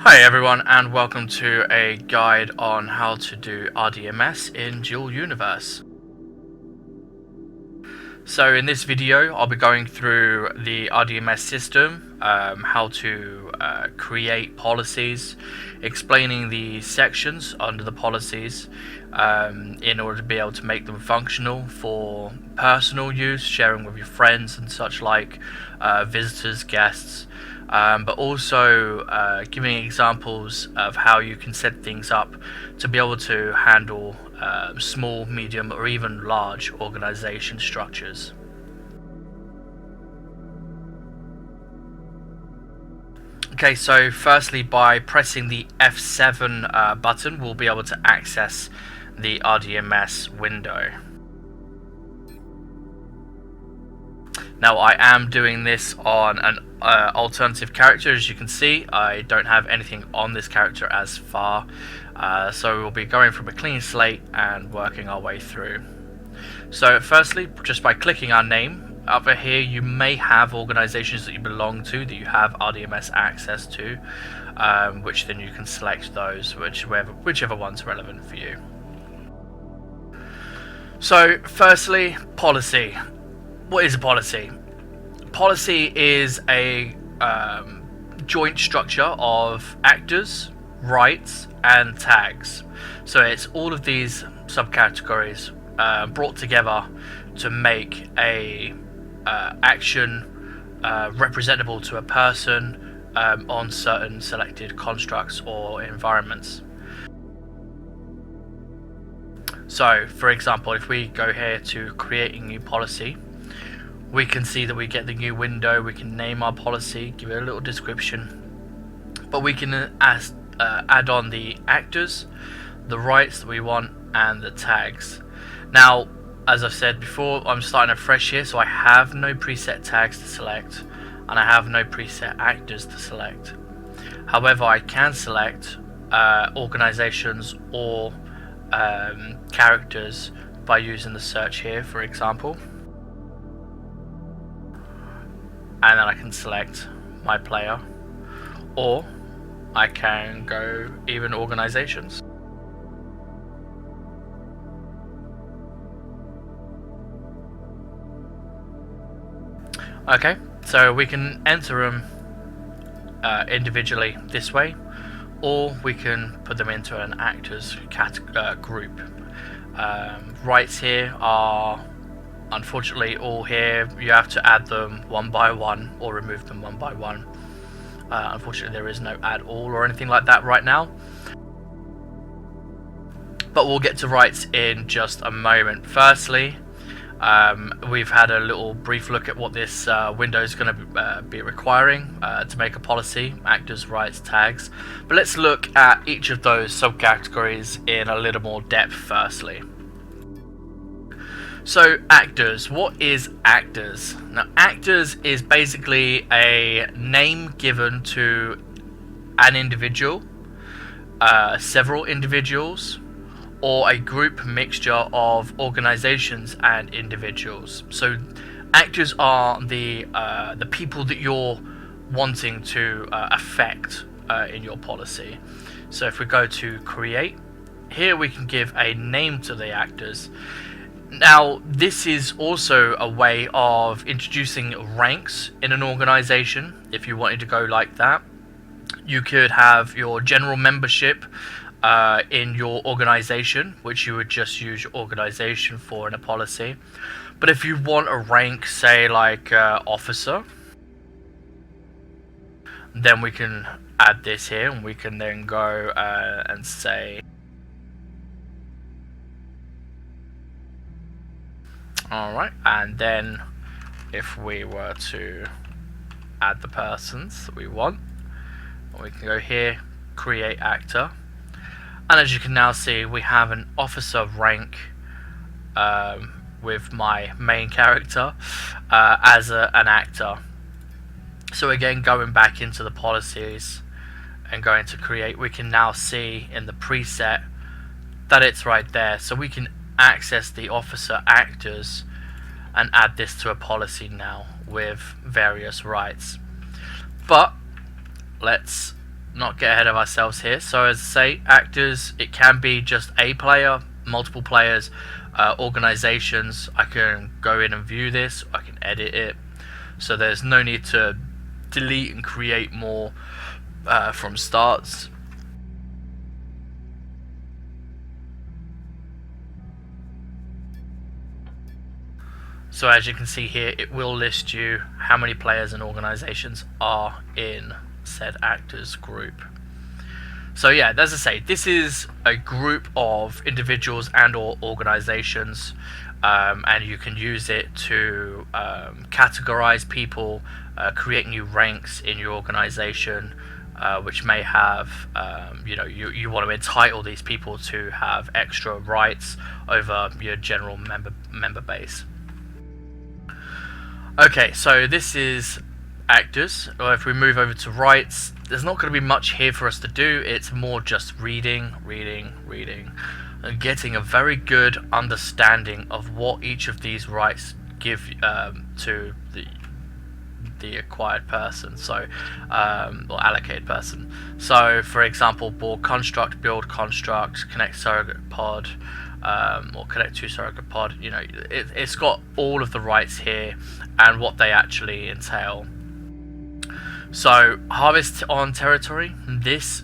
Hi everyone, and welcome to a guide on how to do RDMS in Dual Universe. So in this video I'll be going through the RDMS system, how to create policies, explaining the sections under the policies in order to be able to make them functional for personal use, sharing with your friends and such like, visitors, guests. But also giving examples of how you can set things up to be able to handle small, medium, or even large organization structures. Okay, so firstly, by pressing the F7 button, we'll be able to access the RDMS window. Now I am doing this on an alternative character. As you can see, I don't have anything on this character as far, so we'll be going from a clean slate and working our way through. So firstly, just by clicking our name, over here you may have organizations that you belong to, that you have RDMS access to, which then you can select those, whichever one's relevant for you. So firstly, policy. What is a policy? Policy is a joint structure of actors, rights, and tags. So it's all of these subcategories brought together to make a action representable to a person on certain selected constructs or environments. So, for example, if we go here to create a new policy, we can see that we get the new window. We can name our policy, give it a little description, but we can add on the actors, the rights that we want, and the tags. Now, as I've said before, I'm starting afresh here, so I have no preset tags to select, and I have no preset actors to select. However, I can select organizations or characters by using the search here, for example. And then I can select my player, or I can go even organizations. Okay, so we can enter them individually this way, or we can put them into an actors group. Rights here are unfortunately all here. You have to add them one by one or remove them one by one. Unfortunately there is no add all or anything like that right now, but we'll get to rights in just a moment. Firstly, we've had a little brief look at what this window is going to be requiring to make a policy: actors, rights, tags. But let's look at each of those subcategories in a little more depth firstly. So actors, what is actors? Now actors is basically a name given to an individual, several individuals, or a group mixture of organizations and individuals. So actors are the people that you're wanting to affect in your policy. So if we go to create, here we can give a name to the actors. Now, this is also a way of introducing ranks in an organization. If you wanted to go like that, you could have your general membership in your organization, which you would just use your organization for in a policy. But if you want a rank, say like officer, then we can add this here, and we can then go and say, alright, and then if we were to add the persons that we want, we can go here, create actor, and as you can now see, we have an officer rank with my main character as an actor. So again, going back into the policies and going to create, we can now see in the preset that it's right there. So we can access the officer actors and add this to a policy now with various rights. But let's not get ahead of ourselves here. So as I say, actors, it can be just a player, multiple players, organizations. I can go in and view this, I can edit it, so there's no need to delete and create more from starts. So as you can see here, it will list you how many players and organizations are in said actors group. So yeah, as I say, this is a group of individuals and or organizations, and you can use it to categorize people, create new ranks in your organization, which may have, you want to entitle these people to have extra rights over your general member base. Okay, so this is actors. Or if we move over to rights, there's not going to be much here for us to do. It's more just reading, and getting a very good understanding of what each of these rights give to the acquired person, so or allocated person. So for example, build construct, connect surrogate pod, or connect to surrogate pod. It's got all of the rights here and what they actually entail. So harvest on territory, this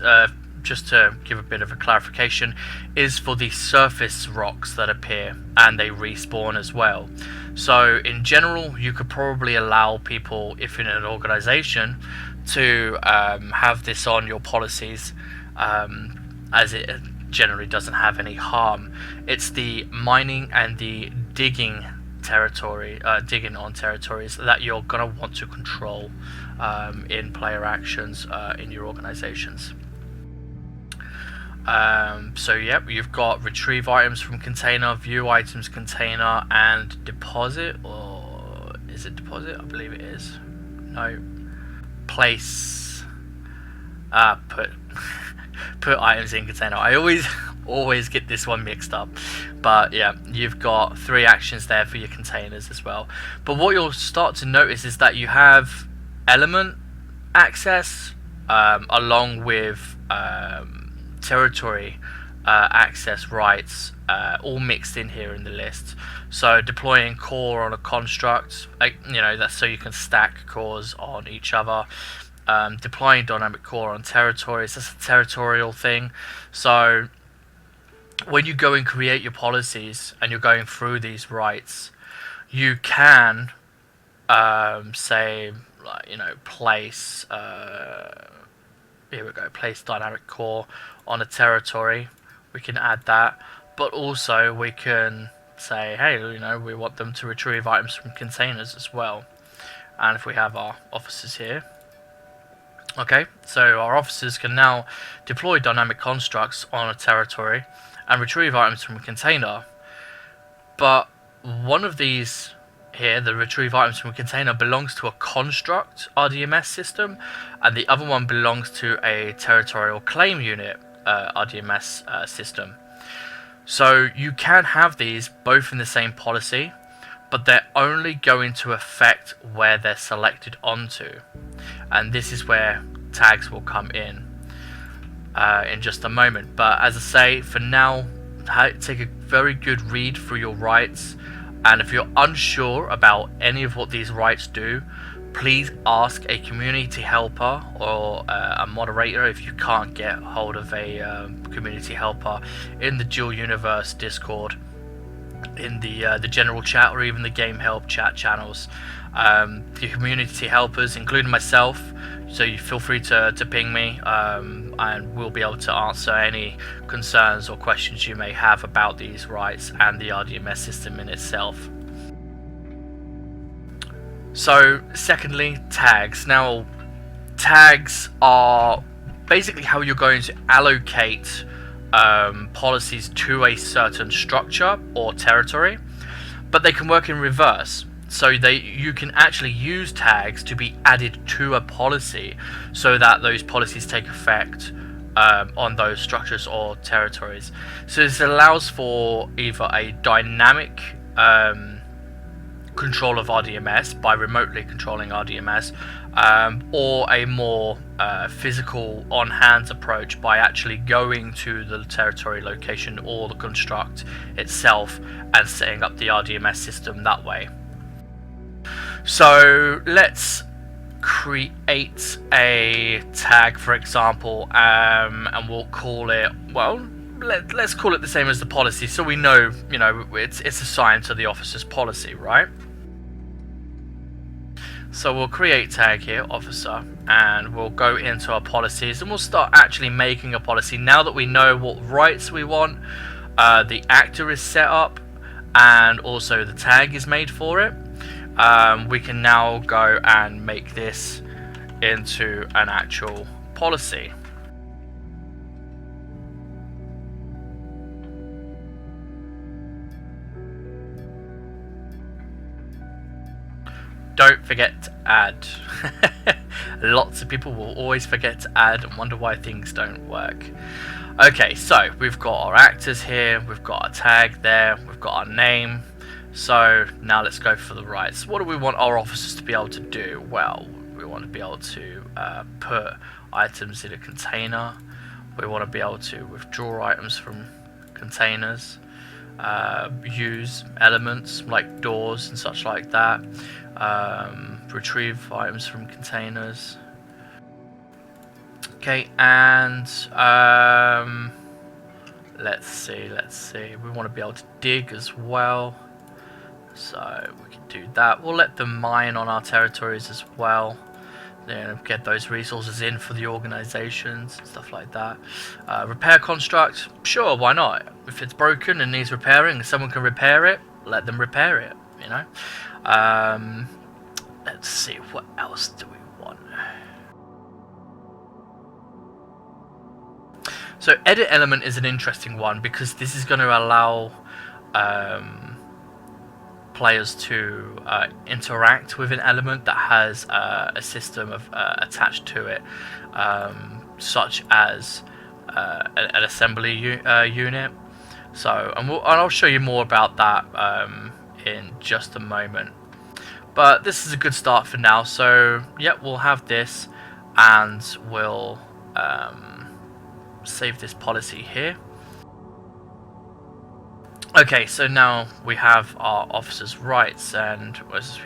just to give a bit of a clarification, is for the surface rocks that appear and they respawn as well. So in general, you could probably allow people, if in an organization, to have this on your policies, as it generally doesn't have any harm. It's the mining and the digging on territories that you're going to want to control in player actions in your organizations. So yep, you've got retrieve items from container, view items container, and deposit, or is it deposit? I believe it is. No, place. Put put items in container. I always get this one mixed up, but yeah, you've got 3 actions there for your containers as well. But what you'll start to notice is that you have element access along with territory access rights all mixed in here in the list. So deploying core on a construct, that's so you can stack cores on each other. Deploying dynamic core on territories, that's a territorial thing. So when you go and create your policies and you're going through these rights, you can say, place here we go, place dynamic core on a territory. We can add that, but also we can say, hey, we want them to retrieve items from containers as well. And if we have our officers here, okay, so our officers can now deploy dynamic constructs on a territory and retrieve items from a container. But one of these here, the retrieve items from a container, belongs to a construct RDMS system, and the other one belongs to a territorial claim unit RDMS system. So you can have these both in the same policy, but they're only going to affect where they're selected onto, and this is where tags will come in just a moment. But as I say, for now, take a very good read through your rights, and if you're unsure about any of what these rights do, please ask a community helper or a moderator if you can't get hold of a community helper in the Dual Universe Discord, in the general chat, or even the game help chat channels. The community helpers, including myself, so you feel free to ping me, and we'll be able to answer any concerns or questions you may have about these rights and the RDMS system in itself. So secondly, tags. Now, tags are basically how you're going to allocate policies to a certain structure or territory, but they can work in reverse. So you can actually use tags to be added to a policy so that those policies take effect on those structures or territories. So this allows for either a dynamic control of RDMS by remotely controlling RDMS, or a more physical on-hand approach by actually going to the territory location or the construct itself and setting up the RDMS system that way. So let's create a tag, for example, and we'll call it, well, let's call it the same as the policy, so we know, it's assigned to the officer's policy, right? So we'll create tag here, officer, and we'll go into our policies and we'll start actually making a policy. Now that we know what rights we want, the actor is set up, and also the tag is made for it, we can now go and make this into an actual policy. Don't forget to add. Lots of people will always forget to add and wonder why things don't work. Okay, so we've got our actors here, we've got a tag there, we've got our name. So now let's go for the rights. What do we want our officers to be able to do? Well, we want to be able to put items in a container. We want to be able to withdraw items from containers. Use elements like doors and such like that. Retrieve items from containers. Okay, and let's see. We want to be able to dig as well. So we can do that. We'll let them mine on our territories as well. Get those resources in for the organizations and stuff like that. Repair construct, sure, why not? If it's broken and needs repairing, if someone can repair it, let them repair it, Let's see, what else do we want? So edit element is an interesting one because this is going to allow players to interact with an element that has a system of attached to it, such as an assembly unit. So, and I'll show you more about that in just a moment. But this is a good start for now. So, yeah, we'll have this, and we'll save this policy here. Okay, so now we have our officer's rights, and as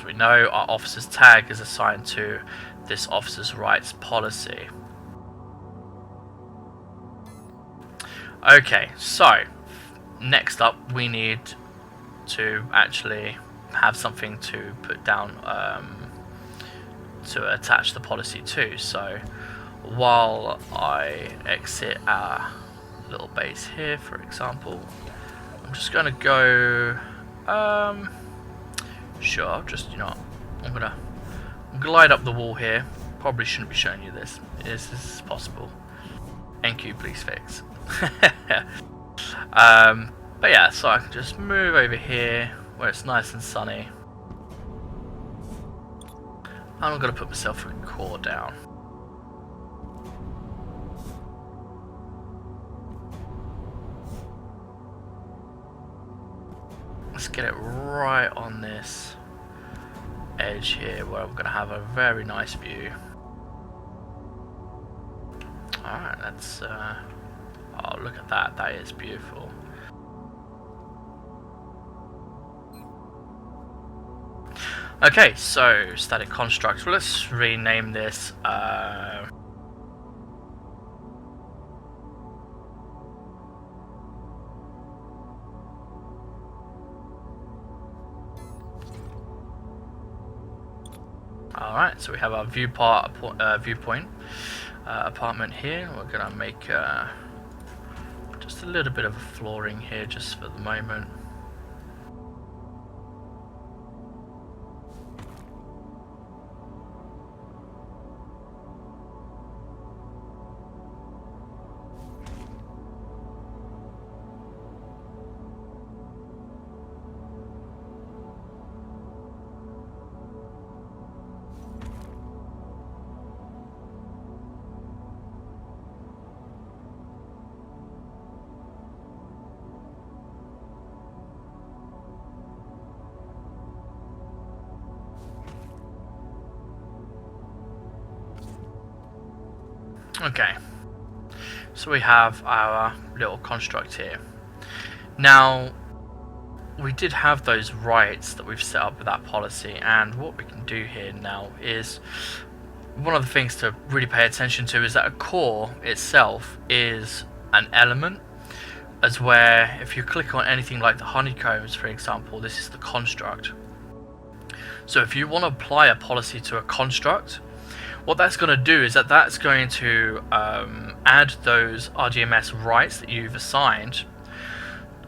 we know, our officer's tag is assigned to this officer's rights policy. Okay, so next up we need to actually have something to put down to attach the policy to. So while I exit our little base here, for example, I'm just gonna go. Sure, I'll just I'm gonna glide up the wall here. Probably shouldn't be showing you this. This is possible. NQ, please fix. But yeah, so I can just move over here where it's nice and sunny. And I'm gonna put myself a core down. Let's get it right on this edge here where I'm going to have a very nice view. Alright, that's oh, look at that, that is beautiful. Okay, so static construct, well, let's rename this Alright, so we have our viewpoint apartment here. We're going to make just a little bit of a flooring here just for the moment. Okay, so we have our little construct here. Now, we did have those rights that we've set up with that policy, and what we can do here now is, one of the things to really pay attention to is that a core itself is an element, as where if you click on anything like the honeycombs, for example, this is the construct. So if you want to apply a policy to a construct, what that's going to do is that's going to add those RDMS rights that you've assigned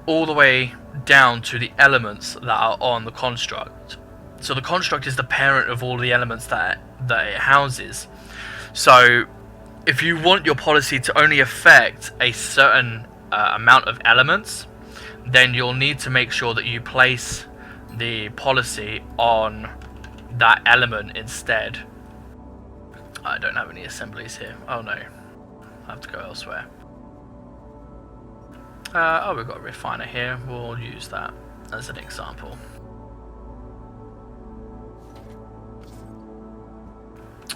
all the way down to the elements that are on the construct. So the construct is the parent of all the elements that it houses. So if you want your policy to only affect a certain amount of elements, then you'll need to make sure that you place the policy on that element instead. I don't have any assemblies here. Oh no, I have to go elsewhere. Oh, we've got a refiner here. We'll use that as an example.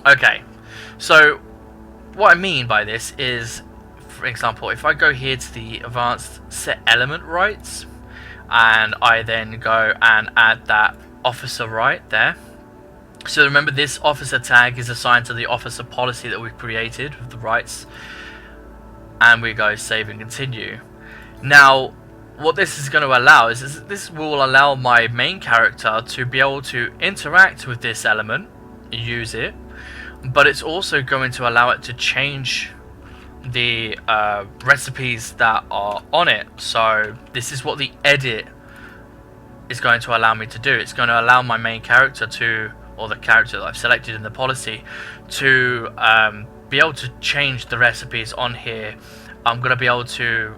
Okay, so what I mean by this is, for example, if I go here to the advanced set element rights, and I then go and add that officer right there. So remember, this officer tag is assigned to the officer policy that we've created with the rights, and we go save and continue. Now, what this is going to allow is this will allow my main character to be able to interact with this element, use it, but it's also going to allow it to change the recipes that are on it. So this is what the edit is going to allow me to do. It's going to allow my main character to, or the character that I've selected in the policy, to be able to change the recipes on here. I'm going to be able to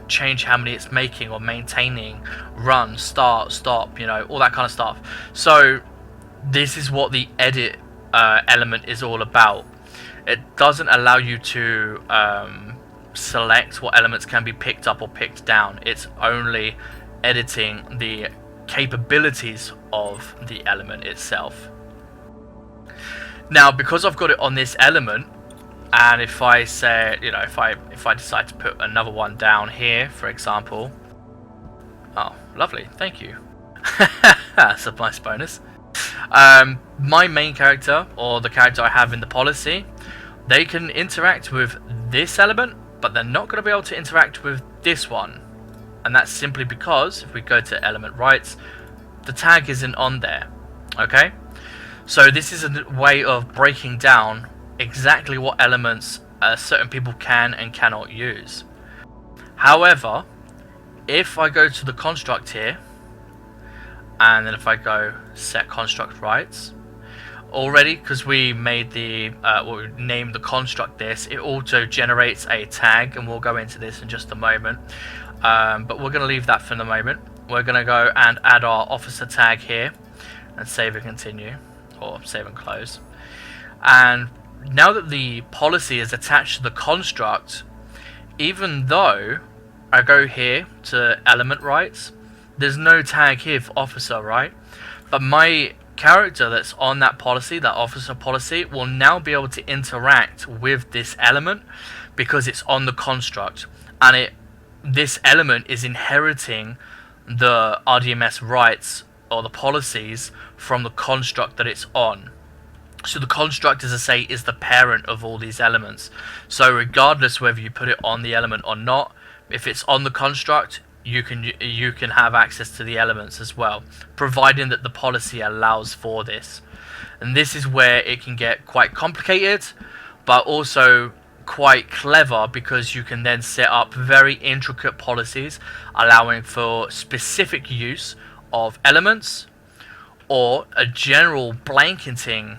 change how many it's making or maintaining, run, start, stop, you know, all that kind of stuff. So this is what the edit element is all about. It doesn't allow you to select what elements can be picked up or picked down. It's only editing the capabilities of the element itself. Now, because I've got it on this element, and if I say, you know, if I decide to put another one down here, for example. Oh, lovely, thank you. That's a nice bonus. My main character, or the character I have in the policy, they can interact with this element, but they're not going to be able to interact with this one. And that's simply because, if we go to element rights, the tag isn't on there. Okay? So this is a way of breaking down exactly what elements certain people can and cannot use. However, if I go to the construct here, and then if I go set construct rights, already, because we made the we named the construct this, it auto generates a tag, and we'll go into this in just a moment, but we're going to leave that for the moment. We're going to go and add our officer tag here and save and continue, or save and close. And now that the policy is attached to the construct, even though I go here to element rights, there's no tag here for officer, right? But my character that's on that policy, that officer policy, will now be able to interact with this element because it's on the construct, and this element is inheriting the RDMS rights or the policies from the construct that it's on. So the construct, as I say, is the parent of all these elements. So regardless whether you put it on the element or not, if it's on the construct, you can have access to the elements as well, providing that the policy allows for this. And this is where it can get quite complicated, but also quite clever, because you can then set up very intricate policies allowing for specific use of elements, or a general blanketing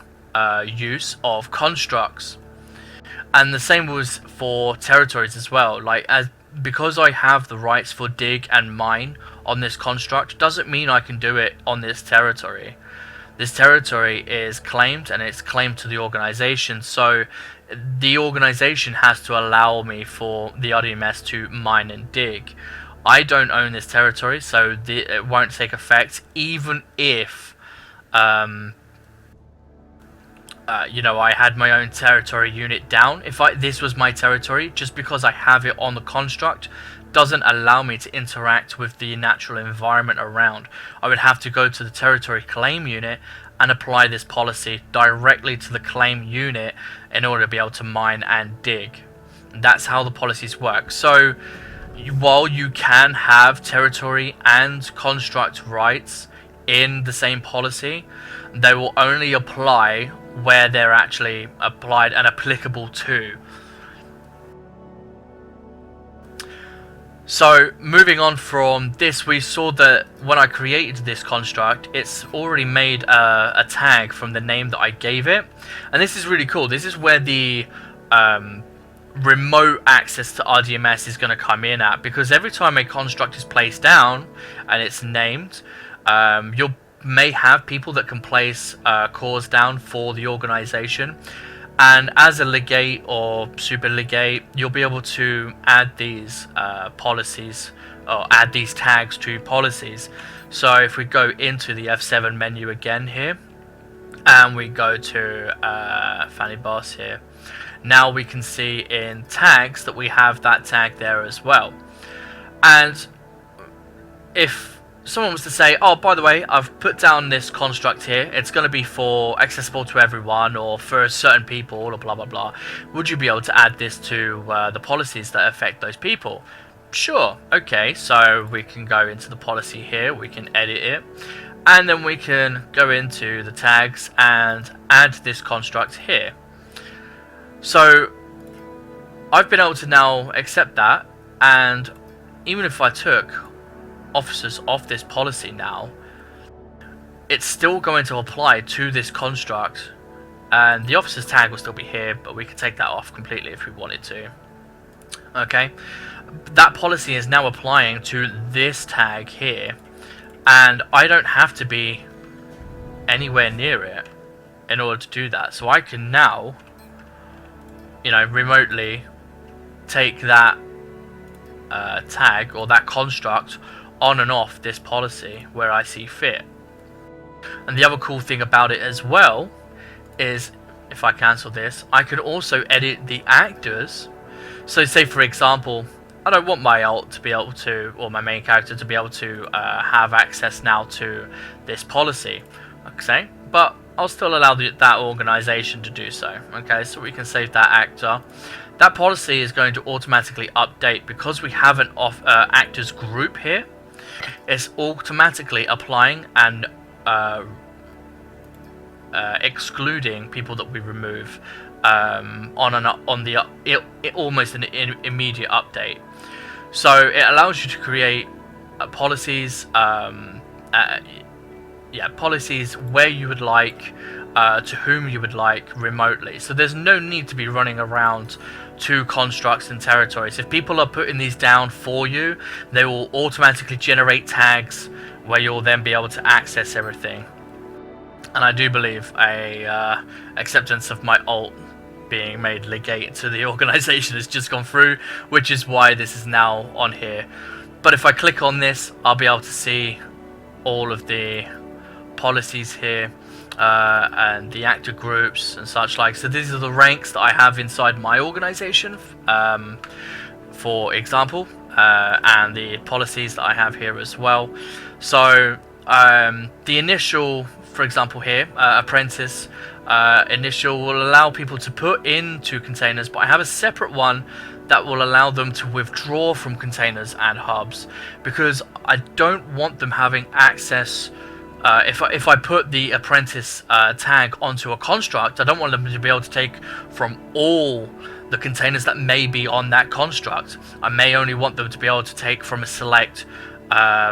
use of constructs. And the same was for territories as well. Because I have the rights for dig and mine on this construct, doesn't mean I can do it on this territory. This territory is claimed, and it's claimed to the organization, so the organization has to allow me for the RDMS to mine and dig. I don't own this territory, so it won't take effect, even if you know, I had my own territory unit down. If this was my territory, just because I have it on the construct doesn't allow me to interact with the natural environment around. I would have to go to the territory claim unit and apply this policy directly to the claim unit in order to be able to mine and dig. That's how the policies work. So while you can have territory and construct rights in the same policy, they will only apply where they're actually applied and applicable to. So moving on from this, we saw that when I created this construct, it's already made a tag from the name that I gave it, and this is really cool. This is where the remote access to RDMS is going to come in at, because every time a construct is placed down and it's named, you may have people that can place cores down for the organization, and as a legate or super legate, you'll be able to add these policies or add these tags to policies. So if we go into the F7 menu again here and we go to Fanny Boss here, now we can see in tags that we have that tag there as well. And if someone was to say, oh, by the way, I've put down this construct here, it's going to be for accessible to everyone or for certain people or blah blah blah, would you be able to add this to the policies that affect those people? Sure. Okay, so we can go into the policy here, we can edit it, and then we can go into the tags and add this construct here. So I've been able to now accept that, and even if I took officers off this policy now, it's still going to apply to this construct, and the officers tag will still be here, but we could take that off completely if we wanted to. Okay, that policy is now applying to this tag here, and I don't have to be anywhere near it in order to do that. So I can now, you know, remotely take that tag or that construct on and off this policy where I see fit. And the other cool thing about it as well is if I cancel this, I can also edit the actors. So say for example, I don't want my alt to be able to, or my main character to be able to have access now to this policy, okay, but I'll still allow that organization to do so. Okay, so we can save that actor. That policy is going to automatically update because we have an actors group here. It's automatically applying and excluding people that we remove on the almost an immediate update. So it allows you to create policies, policies where you would like, to whom you would like remotely. So there's no need to be running around to constructs and territories. If people are putting these down for you, they will automatically generate tags where you'll then be able to access everything. And I do believe a acceptance of my alt being made legate to the organization has just gone through, which is why this is now on here. But if I click on this, I'll be able to see all of the policies here, and the actor groups and such like. So these are the ranks that I have inside my organization, for example, and the policies that I have here as well. So the initial, for example here, apprentice initial will allow people to put into containers, but I have a separate one that will allow them to withdraw from containers and hubs, because I don't want them having access. If I put the apprentice tag onto a construct, I don't want them to be able to take from all the containers that may be on that construct. I may only want them to be able to take from a select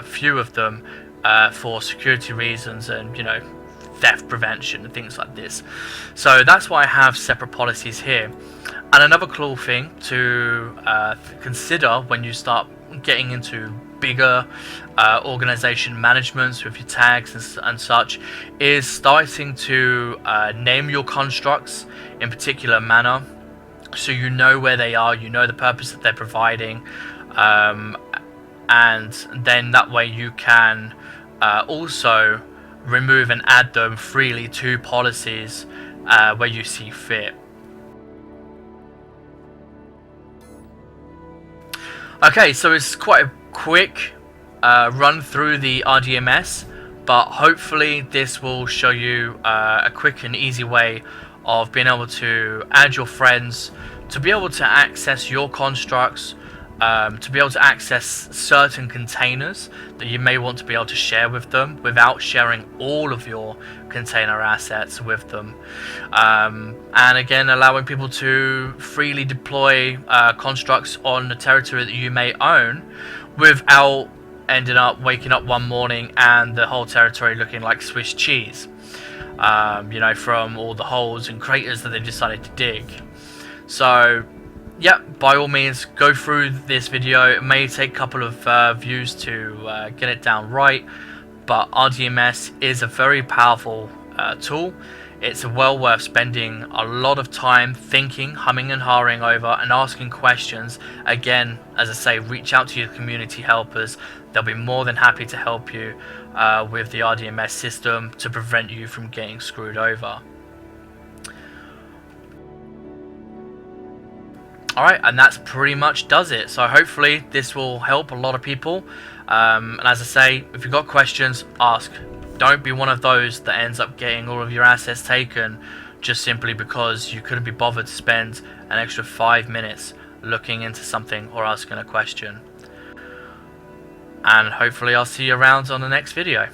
few of them for security reasons and, you know, theft prevention and things like this. So that's why I have separate policies here. And another cool thing to consider when you start getting into bigger organization managements with your tags and such is starting to name your constructs in particular manner, so you know where they are, you know the purpose that they're providing, and then that way you can also remove and add them freely to policies where you see fit. Okay, so it's quite a quick run through the RDMS, but hopefully this will show you a quick and easy way of being able to add your friends, to be able to access your constructs, to be able to access certain containers that you may want to be able to share with them without sharing all of your container assets with them, and again allowing people to freely deploy constructs on the territory that you may own without ending up waking up one morning and the whole territory looking like Swiss cheese, you know, from all the holes and craters that they decided to dig. So yeah, by all means go through this video. It may take a couple of views to get it down right, but RDMS is a very powerful tool. It's well worth spending a lot of time thinking, humming and hawing over, and asking questions. Again, as I say, reach out to your community helpers. They'll be more than happy to help you with the RDMS system to prevent you from getting screwed over. Alright, and that's pretty much does it. So hopefully this will help a lot of people. And as I say, if you've got questions, ask. Don't be one of those that ends up getting all of your assets taken just simply because you couldn't be bothered to spend an extra 5 minutes looking into something or asking a question. And hopefully I'll see you around on the next video.